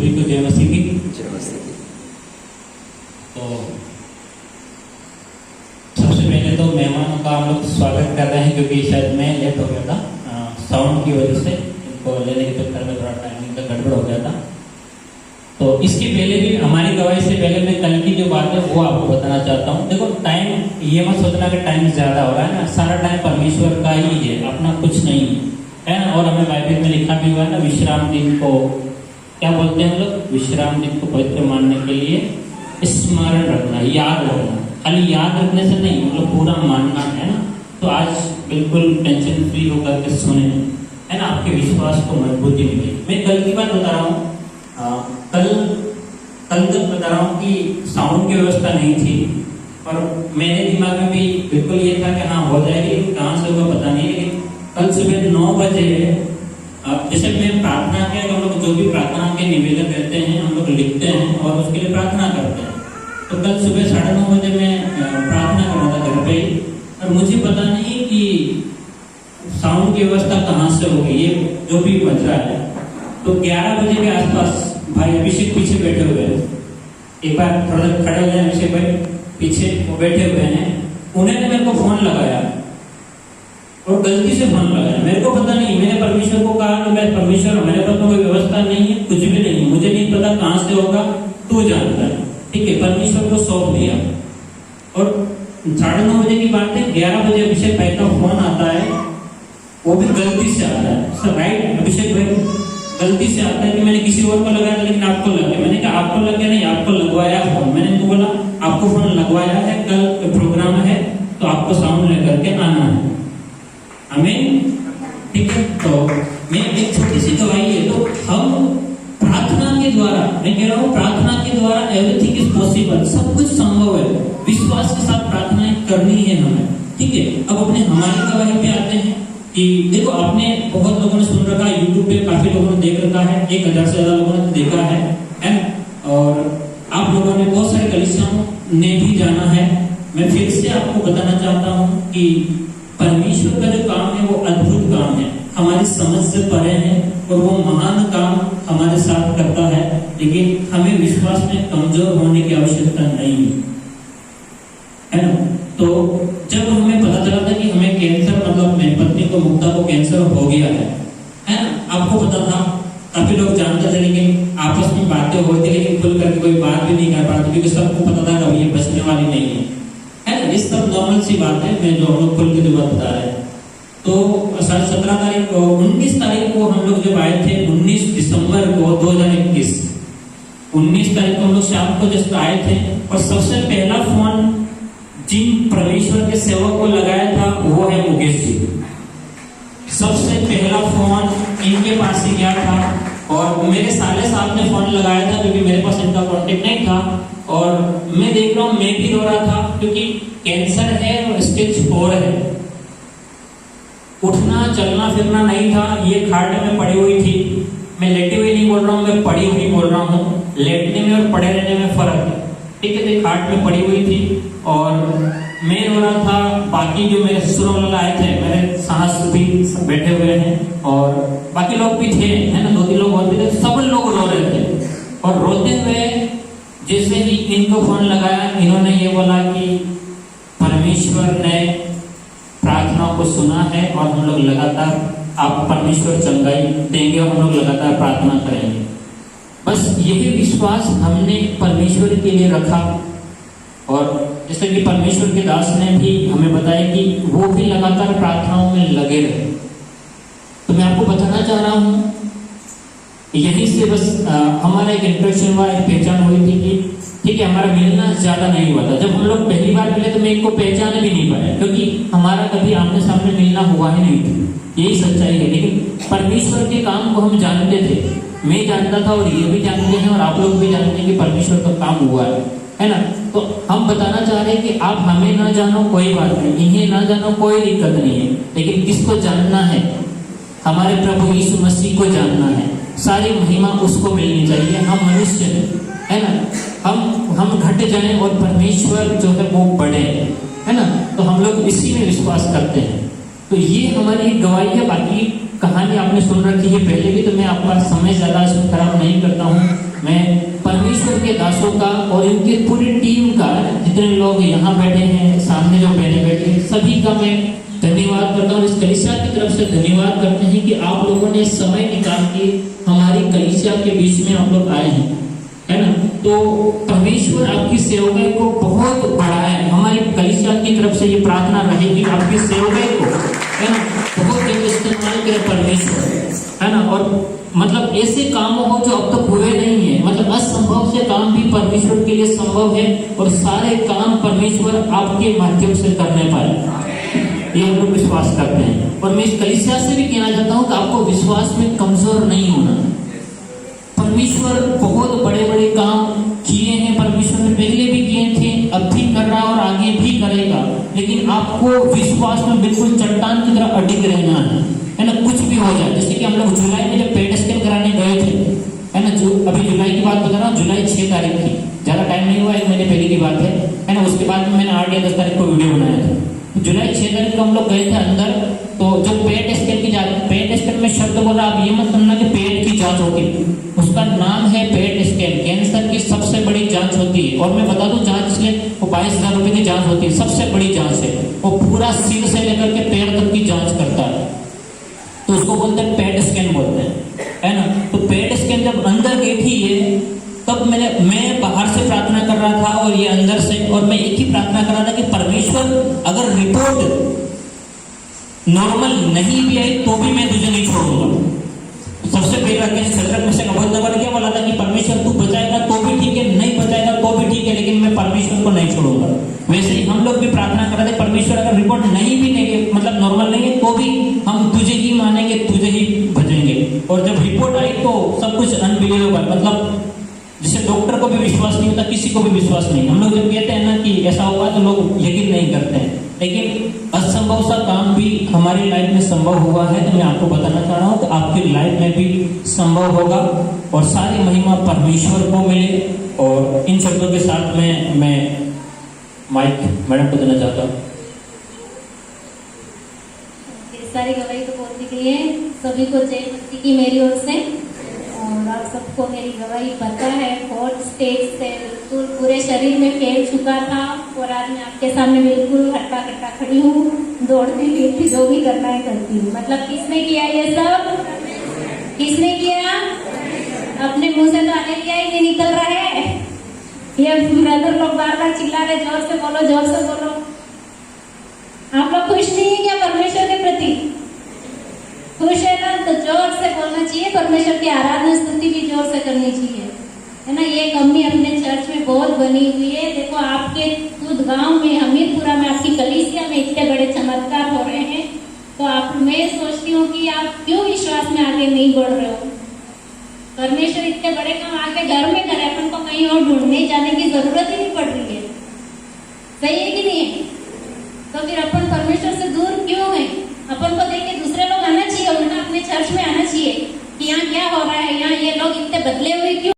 सभी को जय मसीह की। तो सबसे पहले तो मेहमानों का हम लोग स्वागत कर रहे हैं, क्योंकि शायद मैं लेट हो गया था साउंड की वजह से। इनको लेने के चक्कर में थोड़ा टाइमिंग का गड़बड़ हो गया था। तो इसके पहले भी हमारी गवाही से पहले मैं कल की जो बात है वो आपको बताना चाहता हूँ। देखो, टाइम ये मत सोचना कि टाइम ज़्यादा हो रहा है ना, सारा टाइम परमेश्वर का ही है, अपना कुछ नहीं है ना। और हमें बाइबल में लिखा भी हुआ है ना, विश्राम दिन को क्या बोलते हैं हम लोग, विश्राम दिन को पवित्र मानने के लिए स्मरण रखना, याद रखना। खाली याद रखने से नहीं, मतलब पूरा मानना है ना। तो आज बिल्कुल टेंशन फ्री होकर के सुने, है ना, आपके विश्वास को मजबूती मिले। मैं कल की बात बता रहा हूँ। कल तक बता रहा हूँ कि साउंड की व्यवस्था नहीं थी, और मेरे दिमाग में भी बिल्कुल ये था कि हाँ हो जाएगी, कहाँ से होगा पता नहीं। लेकिन कल सुबह 9 बजे जैसे मैं प्रार्थना किया, हम लोग जो भी प्रार्थना के निवेदन रहते हैं हम लोग लिखते हैं और उसके लिए प्रार्थना करते हैं। तो कल सुबह 9:30 बजे मैं प्रार्थना कर रहा था घर पे ही, और मुझे पता नहीं कि साउंड की व्यवस्था कहाँ से होगी, ये जो भी बज रहा है। तो 11 बजे के आसपास भाई अभिषेक पीछे बैठे हुए हैं, एक बार थोड़ा सा खड़े हो जाए अभिषेक भाई, पीछे वो बैठे हुए हैं। उन्होंने मेरे को फोन लगाया और गलती से फोन लगाया, मेरे को पता नहीं। मैंने परमेश्वर को कहा कि मैं परमेश्वर, हमारे पास कोई व्यवस्था नहीं है, कुछ भी नहीं, मुझे नहीं पता कहाँ से होगा, तू जानता है, ठीक है। परमेश्वर को सौंप दिया। और 9:30 बजे की बात है, 11 बजे अभिषेक भाई का फोन आता है, वो भी गलती से आता है। सर राइट अभिषेक भाई, गलती से आता है कि मैंने किसी और को लगाया था लेकिन आपको लग गया। मैंने कहा आपको लग गया नहीं, आपको लगवाया फोन। मैंने इनको बोला आपको फोन लगवाया है, कल प्रोग्राम है तो आपको साउंड लेकर के आना है, हमें, ठीक है। तो मैं एक छोटी सी गवाही है। तो हम प्रार्थना के द्वारा, मैं कह रहा हूँ प्रार्थना के द्वारा एवरीथिंग इज पॉसिबल, सब कुछ संभव है। विश्वास के साथ प्रार्थनाएं करनी है हमें, ठीक है। अब अपने हमारी गवाही पे आते हैं कि देखो, आपने बहुत लोगों ने सुन रखा है, यूट्यूब पे काफी लोगों ने देख रखा है, 1000 से ज्यादा लोगों ने देखा है ना। और आप लोगों ने, बहुत सारे कलीसियाओं ने भी जाना है। मैं फिर से आपको बताना चाहता हूँ कि परमेश्वर का जो काम है वो अद्भुत काम है, हमारी समझ से परे है, और वो महान काम हमारे साथ करता है। लेकिन हमें विश्वास में कमजोर होने की आवश्यकता नहीं है ना। तो जब हमें पता चला था कि हमें कैंसर, मतलब मेरी पत्नी को, मुक्ता को कैंसर हो गया है ना, आपको पता था, काफी लोग जानते थे, लेकिन आपस में बातें होती, लेकिन खुल करके कोई बात भी नहीं कर पाते, क्योंकि सबको पता था कि ये बचने वाली नहीं है ना। ये सब नॉर्मल सी बात है, मैं जो हम लोग खुल के जो बात बता रहे हैं। तो 17 तारीख को, 19 तारीख को हम लोग जब आए थे, 19 दिसंबर को 2021, 19 तारीख को हम लोग शाम को जस्ट आए थे। और सबसे पहला फोन जिन परमेश्वर के सेवक को लगाया था वो है मुकेश जी। सबसे पहला फोन इनके पास ही गया था, और मेरे साले साहब ने फोन लगाया था, क्योंकि मेरे पास इनका कांटेक्ट नहीं था। और मैं देख रहा हूँ, मैं भी रो रहा था, क्योंकि कैंसर है और स्टेज 4 है। उठना चलना फिरना नहीं था, ये खाट में पड़ी हुई थी। मैं लेटी हुई नहीं बोल रहा हूँ, मैं पड़ी हुई बोल रहा हूँ। लेटने में और पड़े रहने में फर्क है, ठीक है। तो खाट में पड़ी हुई थी और मैं रो रहा था। बाकी जो मेरे ससुर वाला आए थे, मेरे सास भी बैठे हुए हैं, और बाकी लोग भी थे, है ना, 2-3 लोग और भी थे। सब लोग रो रहे थे। और रोते हुए जैसे ही इनको फोन लगाया, इन्होंने ये बोला कि परमेश्वर ने प्रार्थना को सुना है, और हम लोग लगातार, आप परमेश्वर चंगाई देंगे, और हम लोग लगातार प्रार्थना करेंगे। बस यही विश्वास हमने परमेश्वर के लिए रखा। और जैसे कि परमेश्वर के दास ने भी हमें बताया कि वो भी लगातार प्रार्थनाओं में लगे रहे। तो मैं आपको बताना चाह रहा हूँ, यहीं से बस हमारा एक इंट्रोडक्शन हुआ, एक पहचान हुई थी कि ठीक है, हमारा मिलना ज्यादा नहीं हुआ था। जब हम लोग पहली बार मिले तो मैं इनको पहचान भी नहीं पाया, क्योंकि हमारा कभी आमने सामने मिलना हुआ ही नहीं था, यही सच्चाई है। लेकिन परमेश्वर के काम को हम जानते थे, मैं जानता था, और ये भी जानते हैं, और आप लोग भी जानते हैं कि परमेश्वर का काम हुआ है ना। तो हम बताना चाह रहे हैं कि आप हमें ना जानो कोई बात नहीं, इन्हें ना जानो कोई दिक्कत नहीं है, लेकिन किसको जानना है, हमारे प्रभु यीशु मसीह को जानना है। सारी महिमा उसको मिलनी चाहिए। हम मनुष्य है ना, हम घट जाए और परमेश्वर जो है वो बढ़े, है ना। तो हम लोग इसी में विश्वास करते हैं। तो ये हमारी गवाही है। बाकी कहानी आपने सुन रखी है पहले भी, तो मैं आपका समय ज्यादा खराब नहीं करता हूँ। मैं परमेश्वर के दासों का और इनकी पूरी टीम का, जितने लोग यहाँ बैठे हैं, सामने जो बहने बैठे हैं, सभी का मैं धन्यवाद करता हूँ। इस कलीसिया की तरफ से धन्यवाद करते हैं कि आप लोगों ने समय निकाल के हमारी कलीसिया के बीच में आप लोग आए हैं, है ना। तो परमेश्वर आपकी सेवकाई को बहुत बढ़ाए। हमारी कलीसिया की तरफ से ये प्रार्थना रहेगी आपकी सेवकाई को, है ना, बहुत इस्तेमाल करे परमेश्वर, है ना। और मतलब ऐसे काम हो जो अब तक हुए नहीं है, मतलब असंभव से काम भी परमेश्वर के लिए संभव है, और सारे काम परमेश्वर आपके माध्यम से करने पाए, ये हम लोग विश्वास करते हैं। और मैं इस कलीसिया से भी कहना चाहता हूँ कि आपको विश्वास में कमजोर नहीं होना। परमेश्वर बहुत बड़े बड़े काम किए हैं, परमेश्वर ने पहले भी किए थे, अब भी कर रहा और आगे भी करेगा, लेकिन आपको विश्वास में बिल्कुल चट्टान की तरह अडिग रहना है ना। कुछ भी हो जाए, जैसे कि हम लोग जुलाई में जब पेट स्कैन कराने गए थे, है ना, जो अभी जुलाई की बात बता रहा हूँ, जुलाई 6 तारीख की, ज्यादा टाइम नहीं हुआ, 1 महीने पहले की बात है ना। उसके बाद में मैंने 8 या 10 तारीख को वीडियो बनाया था। जुलाई 6 तारीख को हम लोग गए थे अंदर, तो जो पेट स्कैन की जाती, पेट स्कैन में शब्द बोल रहा, आप ये मत समझना कि पेट की जांच होती है, उसका नाम है पेट स्कैन। कैंसर की सबसे बड़ी जांच होती है, और मैं बता दूं जांच इसलिए, वो 22,000 रुपए की जांच होती है, सबसे बड़ी जांच है। वो पूरा सिर से लेकर के पैर तक की जांच करता है, तो उसको बोलते हैं पेट स्कैन बोलते हैं, है ना। तो पेट स्कैन जब अंदर गई थी ये, तब मैं बाहर से प्रार्थना कर रहा था और ये अंदर से, और मैं एक ही प्रार्थना कर रहा था कि परमेश्वर अगर रिपोर्ट नॉर्मल नहीं भी आई तो भी मैं तुझे नहीं छोड़ूंगा। सबसे पहला केस शद्रक मेशक अबेदनगो ने क्या बोला था कि परमेश्वर तू बचाएगा तो भी ठीक है, नहीं बचाएगा तो भी ठीक है, लेकिन मैं परमेश्वर को नहीं छोड़ूंगा। वैसे ही हम लोग भी प्रार्थना कर रहे थे, परमेश्वर अगर रिपोर्ट नहीं भी नहीं, मतलब नॉर्मल नहीं है, तो भी हम तुझे ही मानेंगे, तुझे ही भजेंगे। और जब रिपोर्ट आई तो सब कुछ अनबिलीवेबल, मतलब जिसे डॉक्टर को भी विश्वास नहीं होता, किसी को भी विश्वास नहीं। हम लोग जब कहते हैं ना कि ऐसा होगा तो लोग यकीन नहीं करते हैं, लेकिन असंभव सा काम भी हमारी लाइफ में संभव हुआ है। तो मैं आपको बताना चाह रहा हूँ कि आपकी लाइफ में भी संभव होगा, और सारी महिमा परमेश्वर को मिले। और इन शब्दों के साथ में मैं माइक मैडम को देना चाहता हूँ। सारी गवाही तो बोलने के लिए सभी को जय मसीह की मेरी ओर से। और आप सबको मेरी गवाही पता है, 4th स्टेज से बिल्कुल पूरे शरीर में फैल चुका था, और आज मैं आपके सामने बिल्कुल हट्टा कट्टा खड़ी हूँ, दौड़ती फिरती जो भी करना है करती हूँ। मतलब किसने किया ये सब? किसने किया? अपने मुंह से तो हालेलुया ही नहीं निकल रहा है। ये ब्रदर लोग बार बार चिल्ला रहे, जोर से बोलो, जोर से बोलो। आप लोग खुश नहीं है क्या परमेश्वर के प्रति? खुश है ना? तो जोर से बोलना चाहिए, परमेश्वर की आराधना स्तुति भी जोर से करनी चाहिए, है ना। ये कमी अपने चर्च में बहुत बनी हुई है। देखो आपके खुद गांव में, हमीरपुरा में, आपकी कलीसिया में इतने बड़े चमत्कार हो रहे हैं, तो आप, मैं सोचती हूँ कि आप क्यों विश्वास में आगे नहीं बढ़ रहे हो। परमेश्वर इतने बड़े काम आगे घर में करे, अपन को कहीं और ढूंढने जाने की जरूरत ही नहीं पड़ रही है। सही है कि नहीं है? तो फिर अपन परमेश्वर से दूर क्यों है? अपन को देख के दूसरे लोग आना चाहिए, उल्टा अपने चर्च में आना चाहिए कि यहाँ क्या हो रहा है, यहाँ ये लोग इतने बदले हुए क्यों।